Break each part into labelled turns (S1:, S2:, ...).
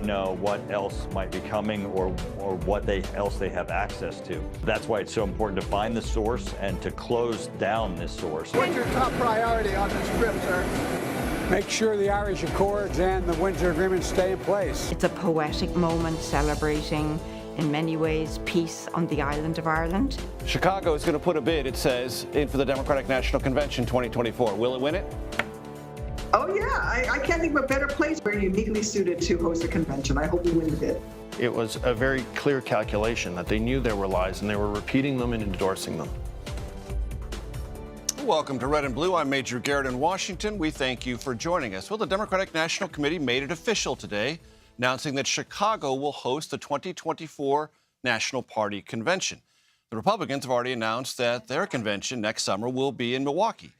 S1: know what else might be coming or what else they have access to. That's why it's so important to find the source and to close down this source.
S2: What's your top priority on this trip, sir?
S3: Make sure the Irish Accords and the Windsor Agreement stay in place.
S4: It's a poetic moment celebrating, in many ways, peace on the island of Ireland.
S5: Chicago is going to put a bid, it says, in for the Democratic National Convention 2024. Will it win it?
S6: Oh, yeah. I can't think of a better place. We're uniquely suited to host a convention. I hope we win the bid.
S7: It was a very clear calculation that they knew there were lies and they were repeating them and endorsing them.
S5: Welcome to Red and Blue. I'm Major Garrett in Washington. We thank you for joining us. Well, the Democratic National Committee made it official today, announcing that Chicago will host the 2024 National Party Convention. The Republicans have already announced that their convention next summer will be in Milwaukee,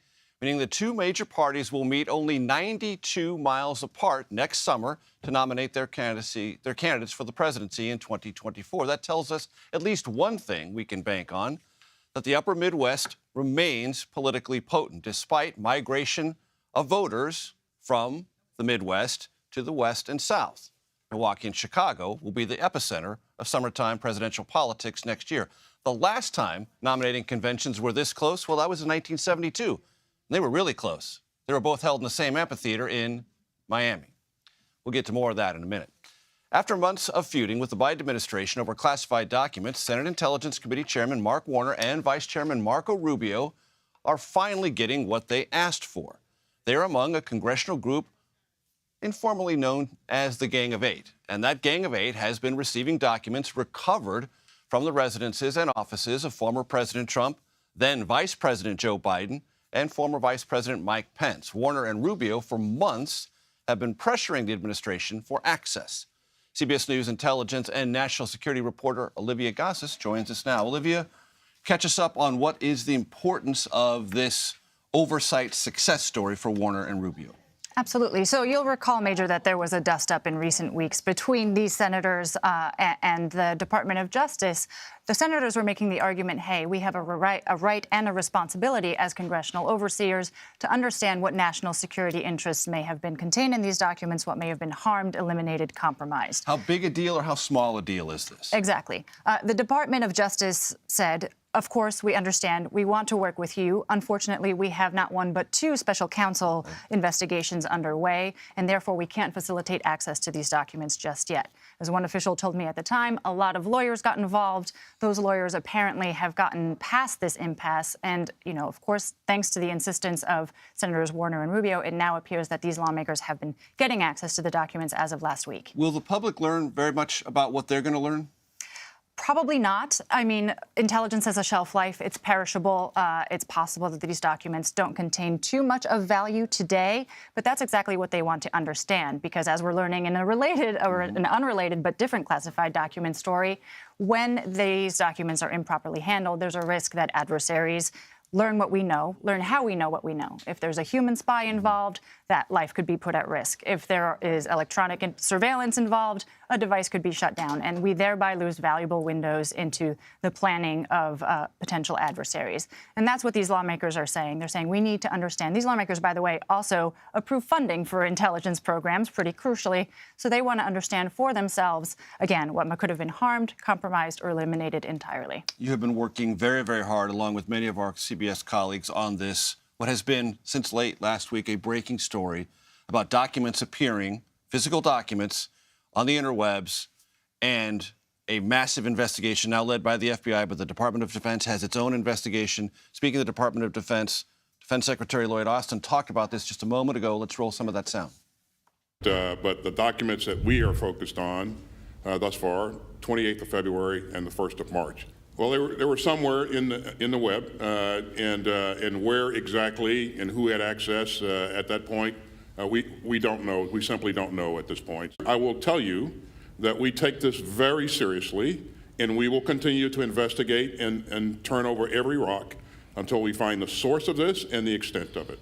S5: meaning the two major parties will meet only 92 miles apart next summer to nominate their candidates for the presidency in 2024. That tells us at least one thing we can bank on, that the upper Midwest remains politically potent despite migration of voters from the Midwest to the West and South. Milwaukee and Chicago will be the epicenter of summertime presidential politics next year. The last time nominating conventions were this close, well, that was in 1972. They were really close. They were both held in the same amphitheater in Miami. We'll get to more of that in a minute. After months of feuding with the Biden administration over classified documents, Senate Intelligence Committee Chairman Mark Warner and Vice Chairman Marco Rubio are finally getting what they asked for. They are among a congressional group informally known as the Gang of Eight. And that Gang of Eight has been receiving documents recovered from the residences and offices of former President Trump, then Vice President Joe Biden, and former Vice President Mike Pence. Warner and Rubio, for months, have been pressuring the administration for access. CBS News intelligence and national security reporter Olivia Gossis joins us now. Olivia, catch us up on what is the importance of this oversight success story for Warner and Rubio.
S8: Absolutely. So you'll recall, Major, that there was a dust-up in recent weeks between these senators and the Department of Justice. The senators were making the argument, hey, we have a right and a responsibility as congressional overseers to understand what national security interests may have been contained in these documents, what may have been harmed, eliminated, compromised.
S5: How big a deal or how small a deal is this?
S8: Exactly. The Department of Justice said, of course, we understand. We want to work with you. Unfortunately, we have not one but two special counsel investigations underway, and therefore we can't facilitate access to these documents just yet. As one official told me at the time, a lot of lawyers got involved. Those lawyers apparently have gotten past this impasse. And, of course, thanks to the insistence of Senators Warner and Rubio, it now appears that these lawmakers have been getting access to the documents as of last week.
S5: Will the public learn very much about what they're going to learn?
S8: Probably not. I mean, intelligence has a shelf life. It's perishable. It's possible that these documents don't contain too much of value today, but that's exactly what they want to understand, because as we're learning in a related or an unrelated but different classified document story, when these documents are improperly handled, there's a risk that adversaries learn what we know, learn how we know what we know. If there's a human spy involved, that life could be put at risk. If there is electronic surveillance involved, a device could be shut down, and we thereby lose valuable windows into the planning of potential adversaries. And that's what these lawmakers are saying. They're saying we need to understand. These lawmakers, by the way, also approve funding for intelligence programs, pretty crucially, so they want to understand for themselves, again, what could have been harmed, compromised, or eliminated entirely. You
S5: have been working very, very hard, along with many of our CBS colleagues, on this, what has been, since late last week, a breaking story about documents appearing, physical documents, on the interwebs, and a massive investigation now led by the FBI, but the Department of Defense has its own investigation. Speaking of the Department of Defense, Defense Secretary Lloyd Austin talked about this just a moment ago. Let's roll some of that sound.
S9: But the documents that we are focused on thus far, 28th of February and the 1st of March. Well, they were somewhere in the web, and where exactly and who had access at that point, we don't know. We simply don't know at this point. I will tell you that we take this very seriously, and we will continue to investigate and turn over every rock until we find the source of this and the extent of it.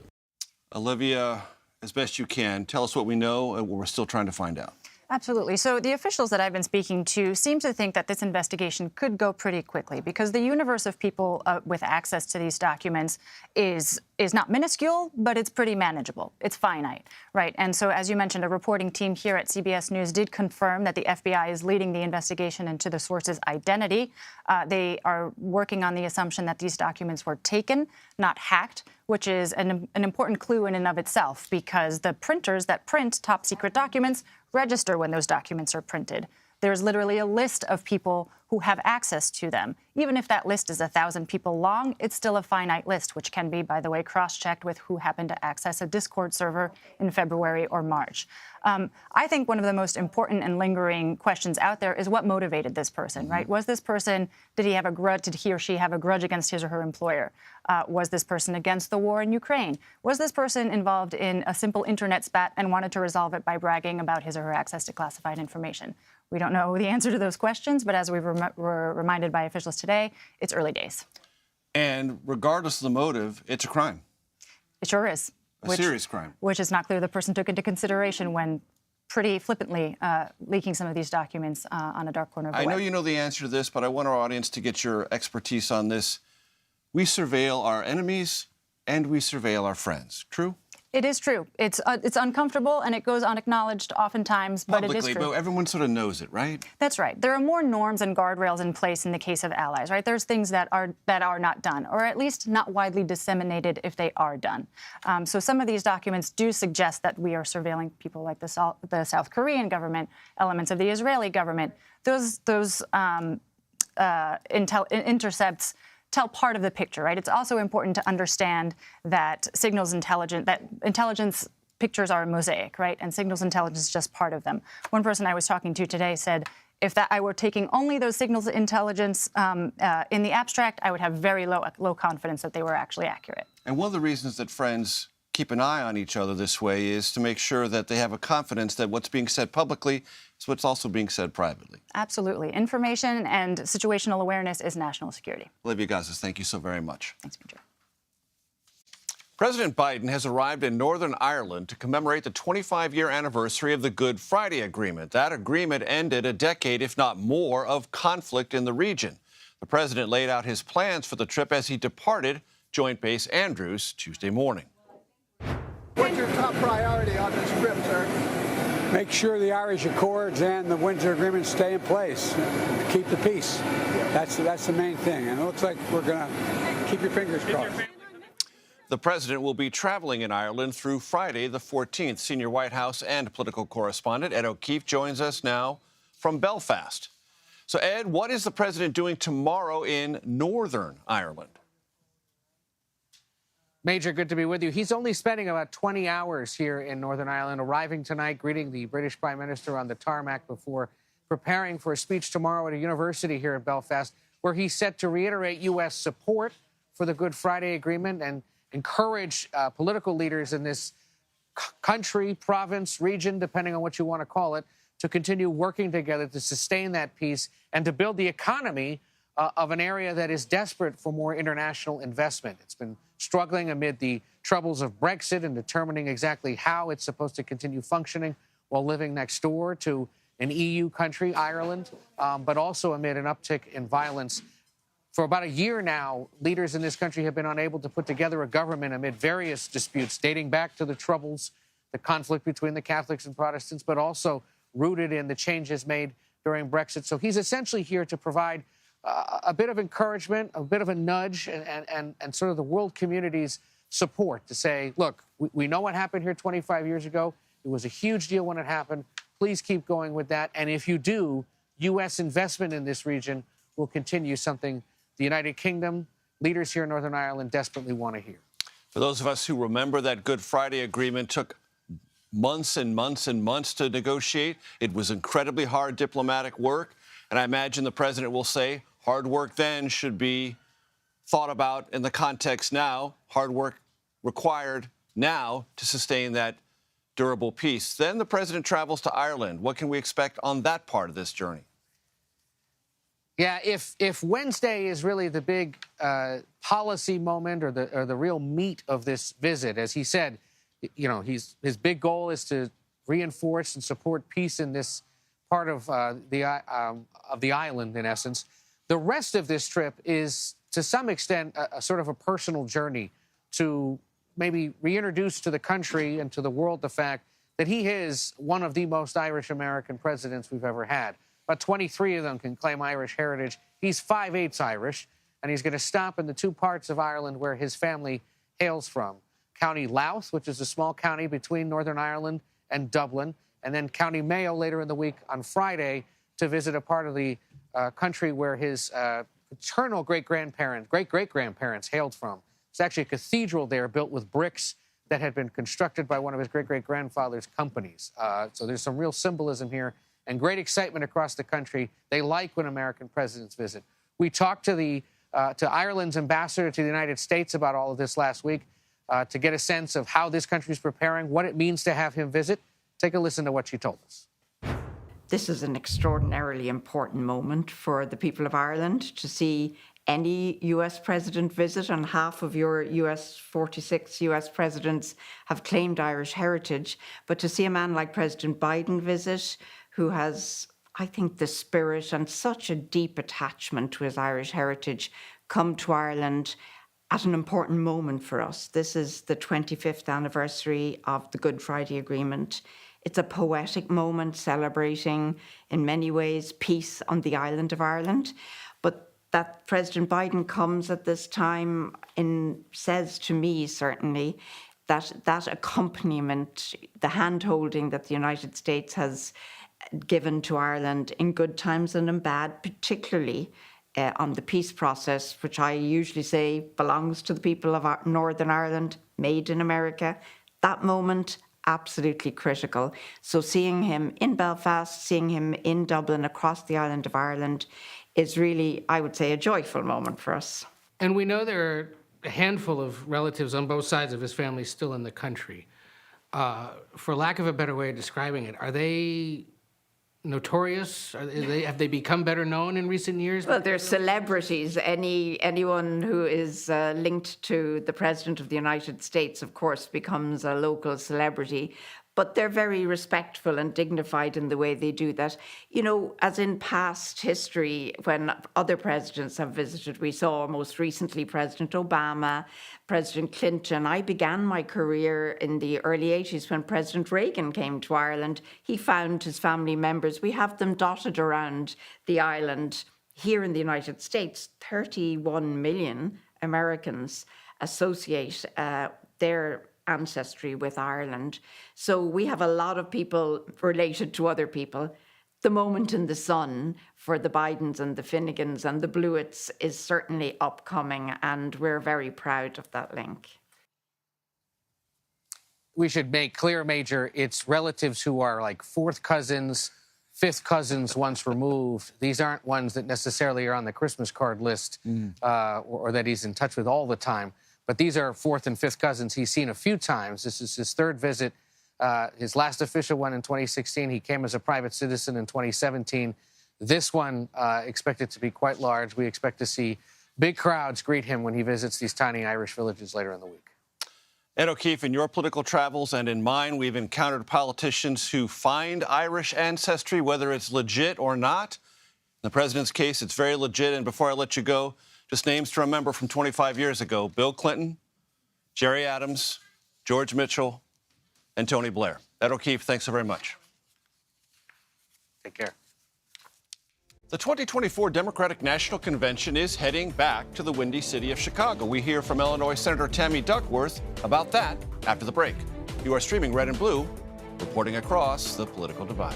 S5: Olivia, as best you can, tell us what we know and what we're still trying to find out.
S8: Absolutely. So the officials that I've been speaking to seem to think that this investigation could go pretty quickly because the universe of people with access to these documents is not minuscule, but it's pretty manageable. It's finite, right? And so, as you mentioned, a reporting team here at CBS News did confirm that the FBI is leading the investigation into the source's identity. They are working on the assumption that these documents were taken, not hacked, which is an important clue in and of itself because the printers that print top secret documents register when those documents are printed. There's literally a list of people who have access to them. Even if that list is 1,000 people long, it's still a finite list, which can be, by the way, cross-checked with who happened to access a Discord server in February or March. I think one of the most important and lingering questions out there is what motivated this person, right? Was this person, did he or she have a grudge against his or her employer? Was this person against the war in Ukraine? Was this person involved in a simple internet spat and wanted to resolve it by bragging about his or her access to classified information? We don't know the answer to those questions, but as we were reminded by officials today, it's early days.
S5: And regardless of the motive, it's a crime.
S8: It sure is.
S5: A serious crime.
S8: Which is not clear the person took into consideration when pretty flippantly leaking some of these documents on a dark corner of the
S5: web. I know
S8: you
S5: know the answer to this, but I want our audience to get your expertise on this. We surveil our enemies and we surveil our friends. True?
S8: It is true. It's uncomfortable and it goes unacknowledged oftentimes, but
S5: publicly,
S8: it is true.
S5: But everyone sort of knows it, right?
S8: That's right. There are more norms and guardrails in place in the case of allies, right? There's things that are not done, or at least not widely disseminated if they are done. So some of these documents do suggest that we are surveilling people like the South Korean government, elements of the Israeli government. Those intercepts tell part of the picture, right? It's also important to understand that intelligence pictures are a mosaic, right? And signals intelligence is just part of them. One person I was talking to today said, if I were taking only those signals intelligence in the abstract, I would have very low confidence that they were actually accurate.
S5: And one of the reasons that friends keep an eye on each other this way is to make sure that they have a confidence that what's being said publicly is what's also being said privately.
S8: Absolutely. Information and situational awareness is national security.
S5: Olivia Gazis, thank you so very much.
S8: Thanks, Major.
S5: President Biden has arrived in Northern Ireland to commemorate the 25-year anniversary of the Good Friday Agreement. That agreement ended a decade, if not more, of conflict in the region. The president laid out his plans for the trip as he departed Joint Base Andrews Tuesday morning.
S2: What's your top priority on this trip, sir?
S3: Make sure the Irish Accords and the Windsor Agreement stay in place. Keep the peace. That's the main thing. And it looks like we're going to keep your fingers crossed.
S5: The president will be traveling in Ireland through Friday, the 14th. Senior White House and political correspondent Ed O'Keefe joins us now from Belfast. So, Ed, what is the president doing tomorrow in Northern Ireland?
S10: Major, good to be with you. He's only spending about 20 hours here in Northern Ireland, arriving tonight, greeting the British Prime Minister on the tarmac before preparing for a speech tomorrow at a university here in Belfast, where he's set to reiterate U.S. support for the Good Friday Agreement and encourage political leaders in this country, province, region, depending on what you want to call it, to continue working together to sustain that peace and to build the economy of an area that is desperate for more international investment. It's been struggling amid the troubles of Brexit and determining exactly how it's supposed to continue functioning while living next door to an EU country, Ireland, but also amid an uptick in violence. For about a year now, leaders in this country have been unable to put together a government amid various disputes dating back to the Troubles, the conflict between the Catholics and Protestants, but also rooted in the changes made during Brexit. So he's essentially here to provide a bit of encouragement, a bit of a nudge, and sort of the world community's support to say, look, we know what happened here 25 years ago. It was a huge deal when it happened. Please keep going with that. And if you do, U.S. investment in this region will continue, something the United Kingdom, leaders here in Northern Ireland desperately want to hear.
S5: For those of us who remember that Good Friday Agreement took months and months and months to negotiate. It was incredibly hard diplomatic work. And I imagine the president will say hard work then should be thought about in the context now, hard work required now to sustain that durable peace. Then the president travels to Ireland. What can we expect on that part of this journey?
S10: Yeah, if Wednesday is really the big policy moment or the real meat of this visit, as he said, you know, his big goal is to reinforce and support peace in this part of the island, in essence. The rest of this trip is, to some extent, a sort of a personal journey to maybe reintroduce to the country and to the world the fact that he is one of the most Irish-American presidents we've ever had. About 23 of them can claim Irish heritage. He's 5/8 Irish, and he's going to stop in the two parts of Ireland where his family hails from. County Louth, which is a small county between Northern Ireland and Dublin, and then County Mayo later in the week on Friday to visit a part of the country where his paternal great-great-grandparents hailed from. It's actually a cathedral there built with bricks that had been constructed by one of his great-great-grandfather's companies. So there's some real symbolism here and great excitement across the country. They like when American presidents visit. We talked to Ireland's ambassador to the United States about all of this last week to get a sense of how this country is preparing, what it means to have him visit. Take a listen to what she told us.
S4: This is an extraordinarily important moment for the people of Ireland to see any US president visit, and half of your 46 US presidents have claimed Irish heritage. But to see a man like President Biden visit, who has, I think, the spirit and such a deep attachment to his Irish heritage, come to Ireland at an important moment for us. This is the 25th anniversary of the Good Friday Agreement. It's a poetic moment celebrating, in many ways, peace on the island of Ireland. But that President Biden comes at this time says to me, certainly, that accompaniment, the hand-holding that the United States has given to Ireland in good times and in bad, particularly on the peace process, which I usually say belongs to the people of Northern Ireland, made in America. That moment, absolutely critical. So seeing him in Belfast, seeing him in Dublin, across the island of Ireland, is really, I would say, a joyful moment for us.
S10: And we know there are a handful of relatives on both sides of his family still in the country. For lack of a better way of describing it, are they notorious? Have they become better known in recent years?
S4: Well, they're celebrities. Anyone who is linked to the President of the United States, of course, becomes a local celebrity. But they're very respectful and dignified in the way they do that. You know, as in past history, when other presidents have visited, we saw most recently President Obama, President Clinton. I began my career in the early 80s when President Reagan came to Ireland. He found his family members. We have them dotted around the island. Here in the United States, 31 million Americans associate their ancestry with Ireland. So we have a lot of people related to other people. The moment in the sun for the Bidens and the Finnegans and the Blewitts is certainly upcoming, and we're very proud of that link.
S10: We should make clear, Major, it's relatives who are like fourth cousins, fifth cousins once removed. These aren't ones that necessarily are on the Christmas card list or that he's in touch with all the time. But these are fourth and fifth cousins he's seen a few times. This is his third visit. His last official one in 2016. He came as a private citizen in 2017. This one expected to be quite large. We expect to see big crowds greet him when he visits these tiny Irish villages later in the week.
S5: Ed O'Keefe, in your political travels and in mine, we've encountered politicians who find Irish ancestry, whether it's legit or not. In the president's case, it's very legit. And before I let you go, just names to remember from 25 years ago: Bill Clinton, Jerry Adams, George Mitchell, and Tony Blair. Ed O'Keefe, thanks so very much.
S10: Take care.
S5: The 2024 Democratic National Convention is heading back to the Windy City of Chicago. We hear from Illinois Senator Tammy Duckworth about that after the break. You are streaming Red and Blue, reporting across the political divide.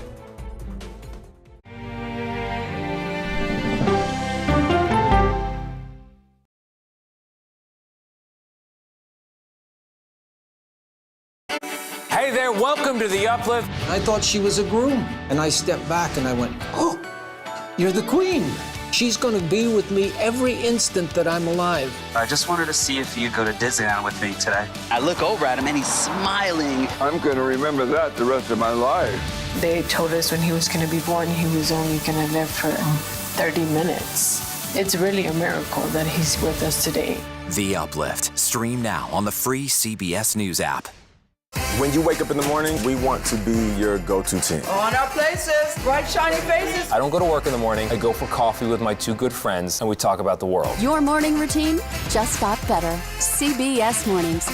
S11: Hey there, welcome to The Uplift. I thought she was a groom, and I stepped back and I went, oh, you're the queen. She's going to be with me every instant that I'm alive.
S12: I just wanted to see if you'd go to Disneyland with me today. I look over at him and he's smiling.
S13: I'm going to remember that the rest of my life.
S14: They told us when he was going to be born, he was only going to live for 30 minutes. It's really a miracle that he's with us today.
S15: The Uplift. Stream now on the free CBS News app. When you wake up in the morning, we want to be your go-to team.
S16: On our places, bright, shiny faces.
S15: I don't go to work in the morning. I go for coffee with my two good friends, and we talk about the world.
S17: Your morning routine just got better. CBS Mornings.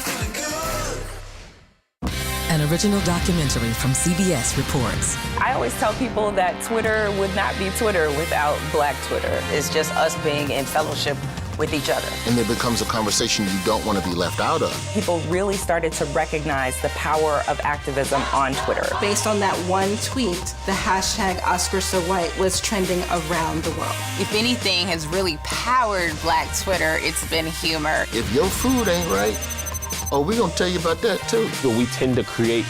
S18: An original documentary from CBS reports.
S19: I always tell people that Twitter would not be Twitter without Black Twitter. It's just us being in fellowship with each other.
S20: And it becomes a conversation you don't want to be left out of.
S19: People really started to recognize the power of activism on Twitter.
S21: Based on that one tweet, the hashtag #OscarsSoWhite was trending around the world.
S22: If anything has really powered Black Twitter, it's been humor.
S20: If your food ain't right, we're going to tell you about that too.
S15: We tend to create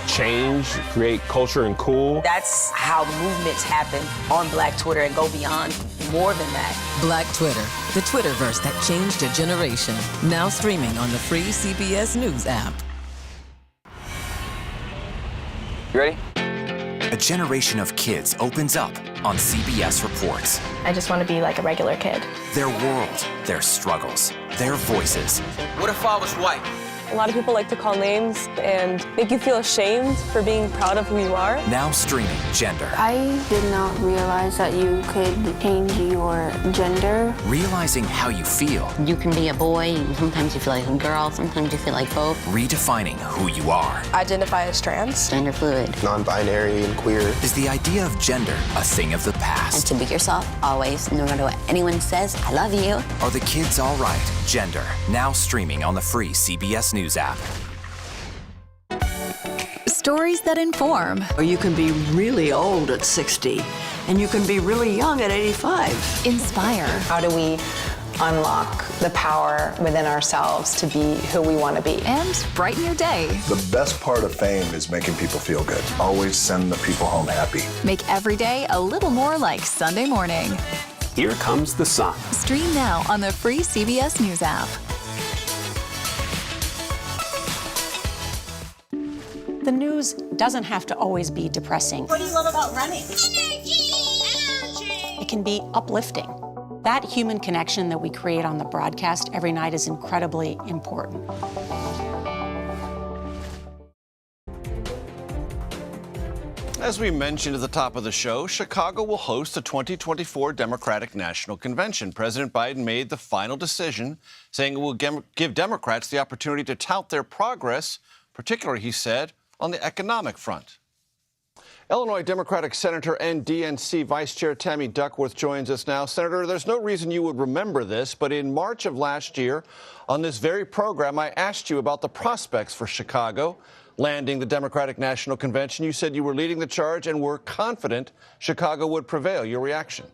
S15: change, create culture and cool.
S19: That's how movements happen on Black Twitter and go beyond more than that.
S18: Black Twitter, the Twitterverse that changed a generation. Now streaming on the free CBS News app.
S23: You ready? A generation of kids opens up on CBS Reports.
S24: I just want to be like a regular kid.
S23: Their world, their struggles, their voices.
S12: What if I was white?
S24: A lot of people like to call names and make you feel ashamed for being proud of who you are.
S23: Now streaming Gender.
S25: I did not realize that you could change your gender.
S23: Realizing how you feel.
S26: You can be a boy, sometimes you feel like a girl, sometimes you feel like both.
S23: Redefining who you are.
S24: Identify as trans.
S26: Gender fluid.
S20: Non-binary and queer.
S23: Is the idea of gender a thing of the past?
S26: And to be yourself, always, no matter what anyone says, I love you.
S23: Are the kids all right? Gender. Now streaming on the free CBS News app.
S27: Stories that inform.
S28: You can be really old at 60, and you can be really young at 85.
S27: Inspire.
S24: How do we unlock the power within ourselves to be who we want to be?
S27: And brighten your day.
S29: The best part of fame is making people feel good. Always send the people home happy.
S27: Make every day a little more like Sunday morning.
S30: Here comes the sun.
S27: Stream now on the free CBS News app.
S31: The news doesn't have to always be depressing.
S32: What do you love about running?
S31: Energy! It can be uplifting. That human connection that we create on the broadcast every night is incredibly important.
S5: As we mentioned at the top of the show, Chicago will host the 2024 Democratic National Convention. President Biden made the final decision, saying it will give Democrats the opportunity to tout their progress, particularly, he said, on the economic front. Illinois Democratic Senator and DNC Vice Chair Tammy Duckworth joins us now. Senator, there's no reason you would remember this, but in March of last year, on this very program, I asked you about the prospects for Chicago landing the Democratic National Convention. You said you were leading the charge and were confident Chicago would prevail. Your reaction?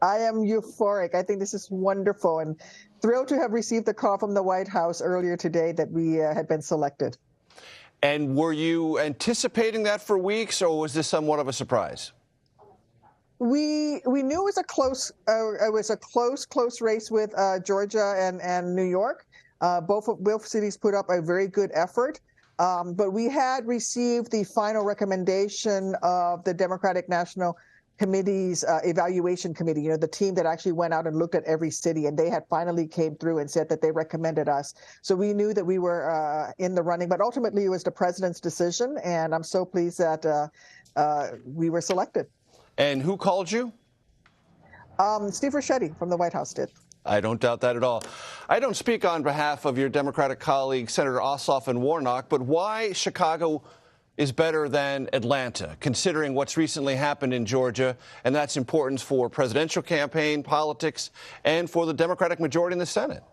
S6: I am euphoric. I think this is wonderful and thrilled to have received a call from the White House earlier today that we had been selected.
S5: And were you anticipating that for weeks, or was this somewhat of a surprise?
S6: We knew it was a close race with Georgia and New York. Both cities put up a very good effort. But we had received the final recommendation of the Democratic National Committee's evaluation committee, you know, the team that actually went out and looked at every city, and they had finally came through and said that they recommended us. So we knew that we were in the running, but ultimately it was the president's decision, and I'm so pleased that we were selected.
S5: And who called you?
S6: Steve Ricchetti from the White House did.
S5: I don't doubt that at all. I don't speak on behalf of your Democratic colleagues, Senator Ossoff and Warnock, but why Chicago is better than Atlanta, considering what's recently happened in Georgia, and that's important for presidential campaign politics and for the Democratic majority in the Senate.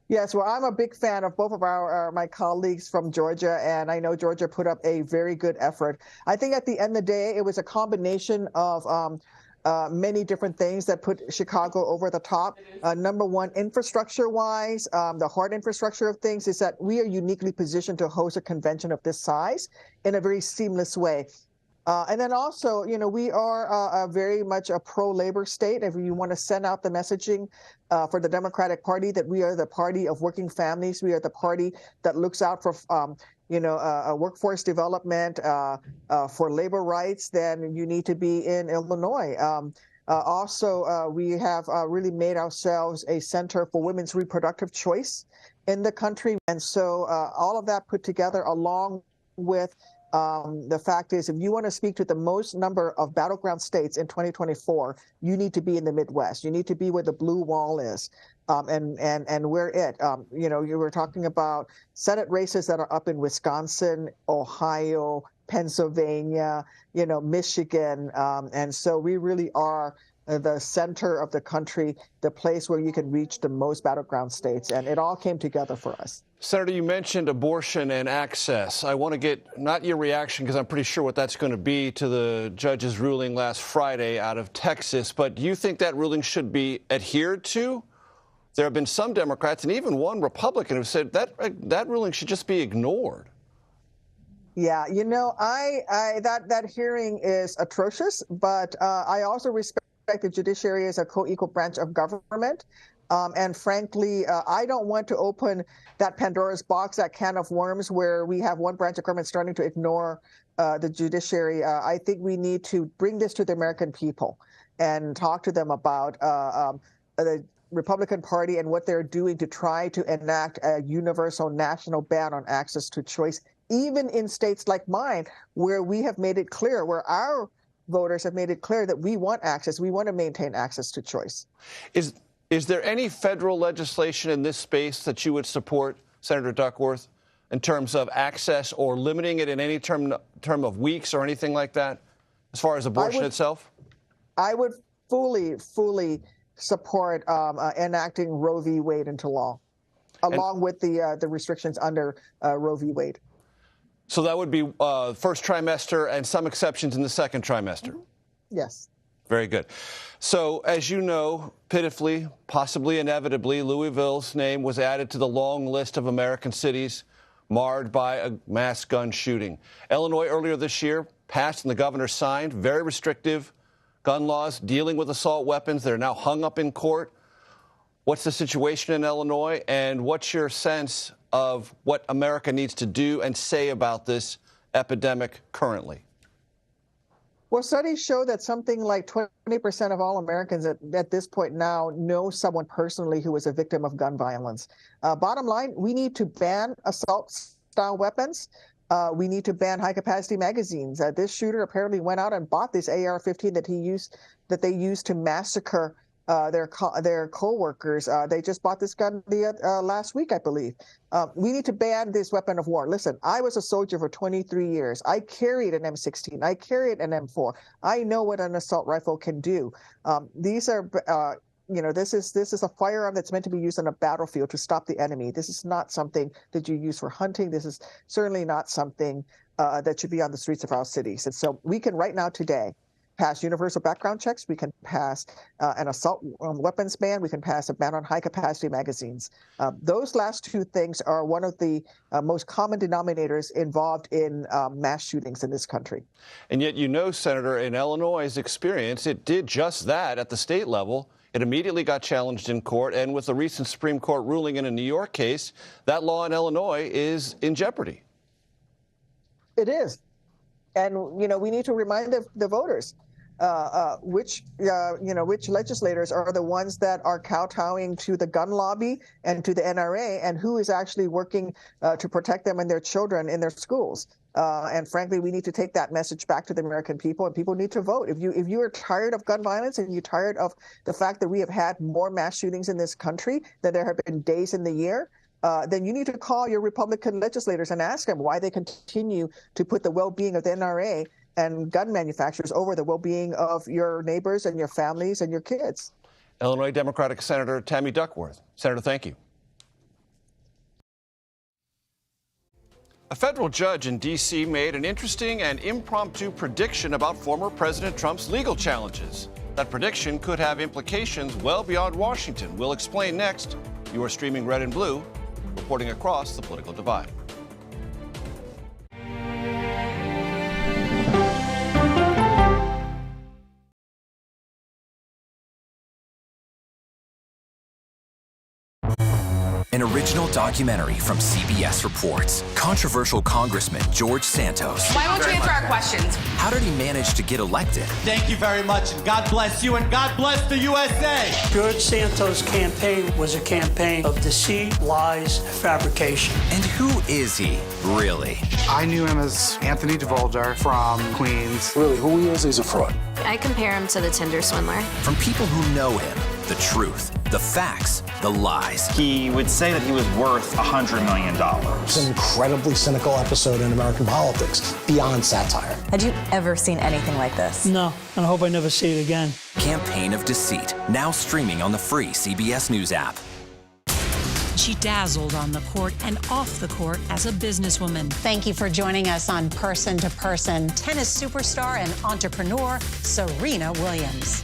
S6: Yes, well, I'm a big fan of both of my colleagues from Georgia, and I know Georgia put up a very good effort. I think at the end of the day, it was a combination of many different things that put Chicago over the top. Number one, infrastructure-wise, the hard infrastructure of things is that we are uniquely positioned to host a convention of this size in a very seamless way. And then also, you know, we are very much a pro-labor state. If you want to send out the messaging for the Democratic Party that we are the party of working families, we are the party that looks out for workforce development, for labor rights, then you need to be in Illinois. Also, we have really made ourselves a center for women's reproductive choice in the country. And so all of that put together, along with the fact is, if you want to speak to the most number of battleground states in 2024, you need to be in the Midwest. You need to be where the blue wall is, and where it. You were talking about Senate races that are up in Wisconsin, Ohio, Pennsylvania, Michigan, and so we really are the center of the country, the place where you can reach the most battleground states, and it all came together for us.
S5: Senator, you mentioned abortion and access. I want to get not your reaction, because I'm pretty sure what that's going to be, to the judge's ruling last Friday out of Texas, but do you think that ruling should be adhered to? There have been some Democrats and even one Republican who said that ruling should just be ignored.
S6: Yeah, that hearing is atrocious, but I also respect the judiciary as a co-equal branch of government. And frankly, I don't want to open that Pandora's box, that can of worms, where we have one branch of government starting to ignore the judiciary. I think we need to bring this to the American people and talk to them about the Republican Party and what they're doing to try to enact a universal national ban on access to choice, even in states like mine, where we have made it clear, where our voters have made it clear that we want access. We want to maintain access to choice.
S5: Is there any federal legislation in this space that you would support, Senator Duckworth, in terms of access or limiting it in any term of weeks or anything like that, as far as abortion itself?
S6: I would fully support enacting Roe v. Wade into law, along with the restrictions under Roe v. Wade.
S5: So that would be first trimester and some exceptions in the second trimester?
S6: Yes.
S5: Very good. So, as you know, pitifully, possibly inevitably, Louisville's name was added to the long list of American cities marred by a mass gun shooting. Illinois earlier this year passed and the governor signed very restrictive gun laws dealing with assault weapons. They're now hung up in court. What's the situation in Illinois, and what's your sense of what America needs to do and say about this epidemic currently?
S6: Well, studies show that something like 20% of all Americans at this point now know someone personally who was a victim of gun violence. Bottom line, we need to ban assault-style weapons. We need to ban high-capacity magazines. This shooter apparently went out and bought this AR-15 that they used to massacre their co-workers. They just bought this gun last week, I believe. We need to ban this weapon of war. Listen, I was a soldier for 23 years. I carried an M16. I carried an M4. I know what an assault rifle can do. These are, this is a firearm that's meant to be used on a battlefield to stop the enemy. This is not something that you use for hunting. This is certainly not something that should be on the streets of our cities. And so we can right now today pass universal background checks. We can pass an assault weapons ban. We can pass a ban on high-capacity magazines. Those last two things are one of the most common denominators involved in mass shootings in this country.
S5: And yet, Senator, in Illinois' experience, it did just that at the state level. It immediately got challenged in court, and with the recent Supreme Court ruling in a New York case, that law in Illinois is in jeopardy.
S6: It is. And, we need to remind the voters which legislators are the ones that are kowtowing to the gun lobby and to the NRA, and who is actually working to protect them and their children in their schools. And frankly, we need to take that message back to the American people, and people need to vote. If you are tired of gun violence and you're tired of the fact that we have had more mass shootings in this country than there have been days in the year, then you need to call your Republican legislators and ask them why they continue to put the well-being of the NRA and gun manufacturers over the well-being of your neighbors and your families and your kids.
S5: Illinois Democratic Senator Tammy Duckworth. Senator, thank you. A federal judge in D.C. made an interesting and impromptu prediction about former President Trump's legal challenges. That prediction could have implications well beyond Washington. We'll explain next. You are streaming Red and Blue, reporting across the political divide.
S23: An original documentary from CBS Reports. Controversial Congressman George Santos.
S22: Why won't you answer our questions?
S23: How did he manage to get elected?
S1: Thank you very much, and God bless you, and God bless the USA.
S2: George Santos' campaign was a campaign of deceit, lies, fabrication.
S23: And who is he, really?
S3: I knew him as Anthony DeVolder from Queens.
S4: Really, who he is, he's a fraud.
S25: I compare him to the Tinder swindler.
S23: From people who know him, the truth, the facts, the lies.
S7: He would say that he was worth $100 million.
S4: It's an incredibly cynical episode in American politics, beyond satire.
S8: Had you ever seen anything like this?
S2: No, and I hope I never see it again.
S23: Campaign of Deceit, now streaming on the free CBS News app.
S9: She dazzled on the court and off the court as a businesswoman.
S31: Thank you for joining us on Person to Person. Tennis superstar and entrepreneur Serena Williams.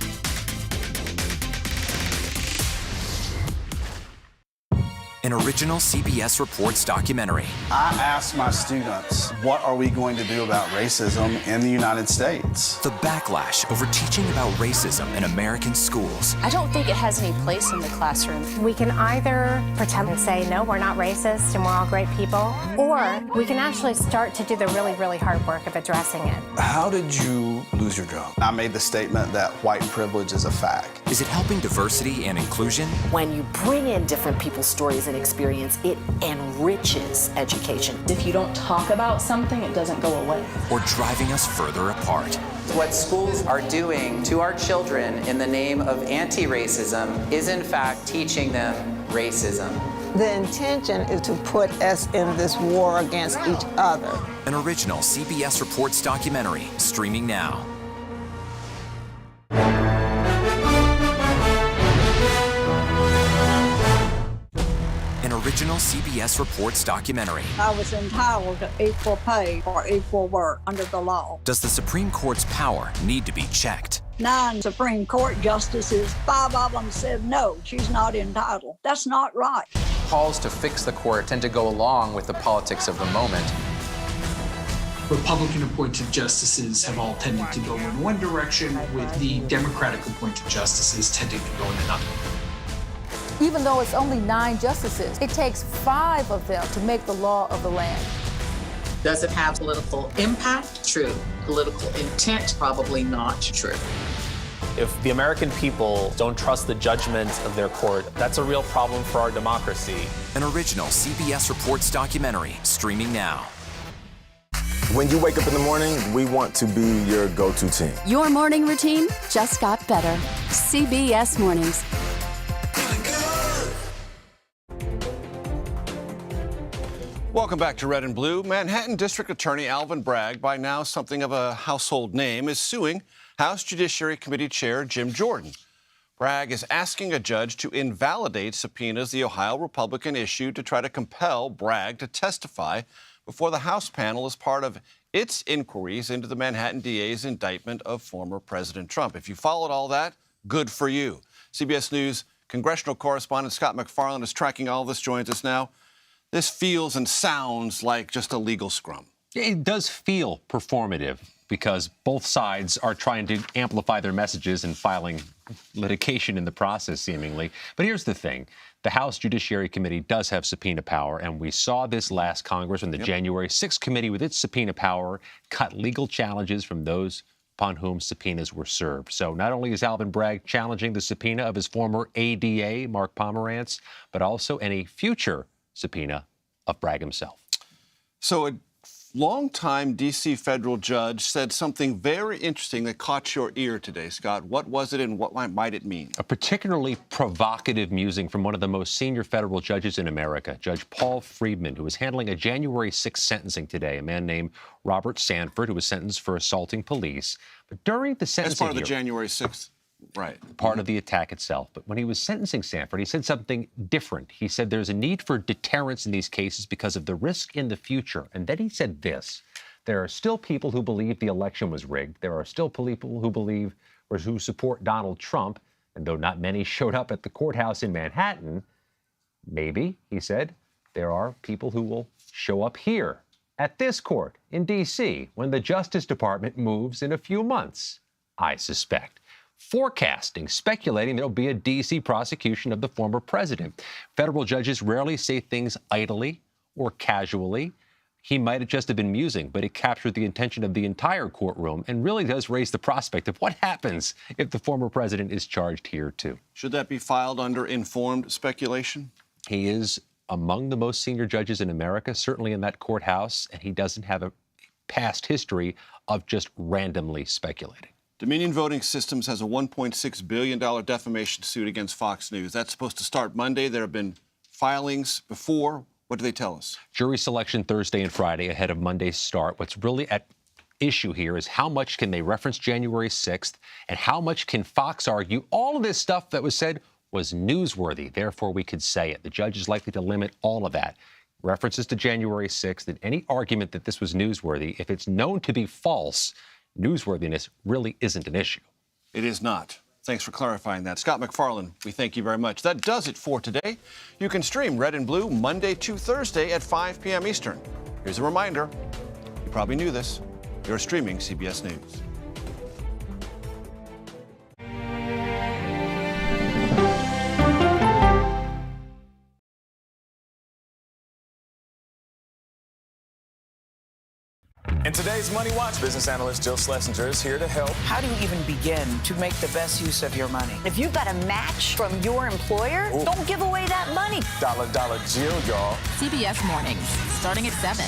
S23: An original CBS Reports documentary.
S29: I asked my students, what are we going to do about racism in the United States?
S23: The backlash over teaching about racism in American schools.
S25: I don't think it has any place in the classroom.
S10: We can either pretend and say, no, we're not racist and we're all great people, or we can actually start to do the really, really hard work of addressing it.
S4: How did you lose your job?
S29: I made the statement that white privilege is a fact.
S23: Is it helping diversity and inclusion?
S11: When you bring in different people's stories and experience, it enriches education.
S13: If you don't talk about something, it doesn't go away.
S23: Or driving us further apart?
S12: What schools are doing to our children in the name of anti-racism is in fact teaching them racism.
S14: The intention is to put us in this war against each other.
S23: An original CBS Reports documentary, streaming now. An original CBS Reports documentary.
S32: I was entitled to equal pay for equal work under the law.
S23: Does the Supreme Court's power need to be checked?
S32: 9 Supreme Court justices, 5 of them said no, she's not entitled. That's not right.
S33: Calls to fix the court tend to go along with the politics of the moment.
S34: Republican-appointed justices have all tended to go in one direction, with the Democratic-appointed justices tending to go in another.
S35: Even though it's only 9 justices, it takes 5 of them to make the law of the land.
S36: Does it have political impact? True. Political intent? Probably not true.
S15: If the American people don't trust the judgment of their court, that's a real problem for our democracy.
S23: An original CBS Reports documentary, streaming now.
S4: When you wake up in the morning, we want to be your go-to team.
S17: Your morning routine just got better. CBS Mornings.
S5: Welcome back to Red and Blue. Manhattan District Attorney Alvin Bragg, by now something of a household name, is suing House Judiciary Committee Chair Jim Jordan. Bragg is asking a judge to invalidate subpoenas the Ohio Republican issued to try to compel Bragg to testify before the House panel as part of its inquiries into the Manhattan DA's indictment of former President Trump. If you followed all that, good for you. CBS News congressional correspondent Scott McFarland is tracking all this, joins us now. This feels and sounds like just a legal scrum.
S37: It does feel performative because both sides are trying to amplify their messages and filing litigation in the process, seemingly. But here's the thing. The House Judiciary Committee does have subpoena power, and we saw this last Congress when the January 6th committee, with its subpoena power, cut legal challenges from those upon whom subpoenas were served. So not only is Alvin Bragg challenging the subpoena of his former ADA, Mark Pomerantz, but also any future subpoena of Bragg himself.
S5: So a longtime D.C. federal judge said something very interesting that caught your ear today, Scott. What was it and what might it mean?
S37: A particularly provocative musing from one of the most senior federal judges in America, Judge Paul Friedman, who was handling a January 6th sentencing today, a man named Robert Sanford, who was sentenced for assaulting police. But during the sentencing
S5: As part of the January 6th. Right.
S37: Part of the attack itself. But when he was sentencing Sanford, he said something different. He said there's a need for deterrence in these cases because of the risk in the future. And then he said this: there are still people who believe the election was rigged. There are still people who believe or who support Donald Trump. And though not many showed up at the courthouse in Manhattan, maybe, he said, there are people who will show up here at this court in D.C. when the Justice Department moves in a few months, I suspect. forecasting, speculating there'll be a D.C. prosecution of the former president. Federal judges rarely say things idly or casually. He might have just have been musing, but it captured the attention of the entire courtroom and really does raise the prospect of what happens if the former president is charged here, too.
S5: Should that be filed under informed speculation?
S37: He is among the most senior judges in America, certainly in that courthouse, and he doesn't have a past history of just randomly speculating.
S5: Dominion Voting Systems has a $1.6 billion defamation suit against Fox News. That's supposed to start Monday. There have been filings before. What do they tell us? Jury selection Thursday and Friday ahead of Monday's start. What's really at issue here is how much can they reference January 6th and how much can Fox argue all of this stuff that was said was newsworthy, therefore we could say it. The judge is likely to limit all of that. References to January 6th and any argument that this was newsworthy, if it's known to be false, newsworthiness really isn't an issue. It is not. Thanks for clarifying that. Scott McFarland, we thank you very much. That does it for today. You can stream Red and Blue Monday to Thursday at 5 p.m. Eastern. Here's a reminder. You probably knew this. You're streaming CBS News.
S4: In today's Money Watch, business analyst Jill Schlesinger is here to help.
S1: How do you even begin to make the best use of your money? If you've got a match from your employer, don't give away that money.
S4: Dollar Jill, y'all.
S2: CBS Mornings, starting at 7.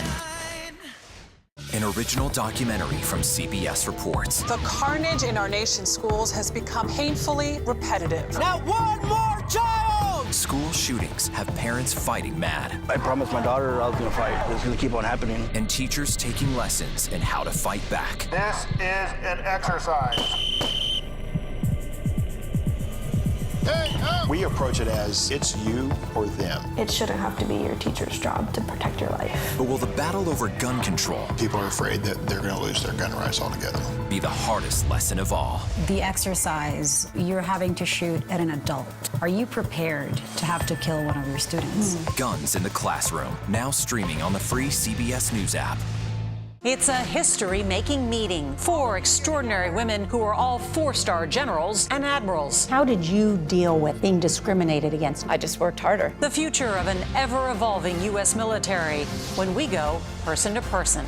S23: An original documentary from CBS reports.
S3: The carnage in our nation's schools has become painfully repetitive.
S1: Not one more child!
S23: School shootings have parents fighting mad.
S6: I promised my daughter I was going to fight. It's going to keep on happening.
S23: And teachers taking lessons in how to fight back.
S6: This is an exercise. We approach it as it's you or them.
S25: It shouldn't have to be your teacher's job to protect your life.
S23: But will the battle over gun control,
S6: People are afraid that they're going to lose their gun rights altogether,
S23: be the hardest lesson of all?
S7: The exercise, you're having to shoot at an adult. Are you prepared to have to kill one of your students?
S23: Guns in the Classroom, now streaming on the free CBS News app.
S31: It's a history-making meeting. 4 extraordinary women who are all 4-star generals and admirals. How did you deal with being discriminated against?
S1: I just worked harder.
S31: The future of an ever-evolving U.S. military when we go person to person.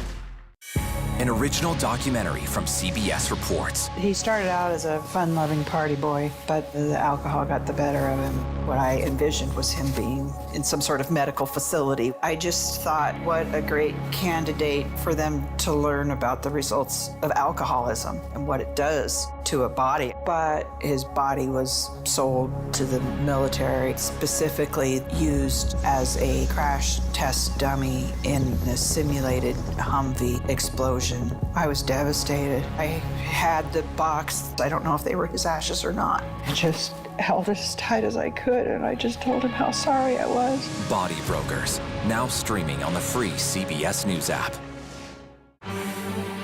S23: An original documentary from CBS reports.
S1: He started out as a fun-loving party boy, but the alcohol got the better of him. What I envisioned was him being in some sort of medical facility. I just thought, what a great candidate for them to learn about the results of alcoholism and what it does to a body. But his body was sold to the military, specifically used as a crash test dummy in a simulated Humvee explosion. I was devastated. I had the box. I don't know if they were his ashes or not. I just held it as tight as I could, and I just told him how sorry I was.
S23: Body Brokers, now streaming on the free CBS News app.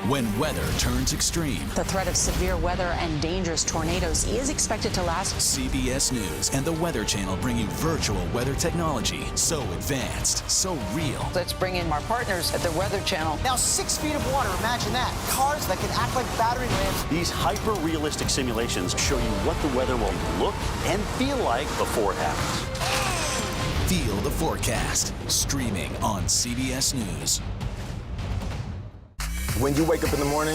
S7: When weather turns extreme,
S31: The threat of severe weather and dangerous tornadoes is expected to last.
S7: CBS News and the Weather Channel bring you virtual weather technology so advanced, so real.
S1: Let's bring in our partners at the Weather Channel.
S8: Now 6 feet of water, imagine that. Cars that can act like battery lamps.
S16: These hyper-realistic simulations show you what the weather will look and feel like before it happens.
S7: Feel the forecast, streaming on CBS News.
S4: When you wake up in the morning,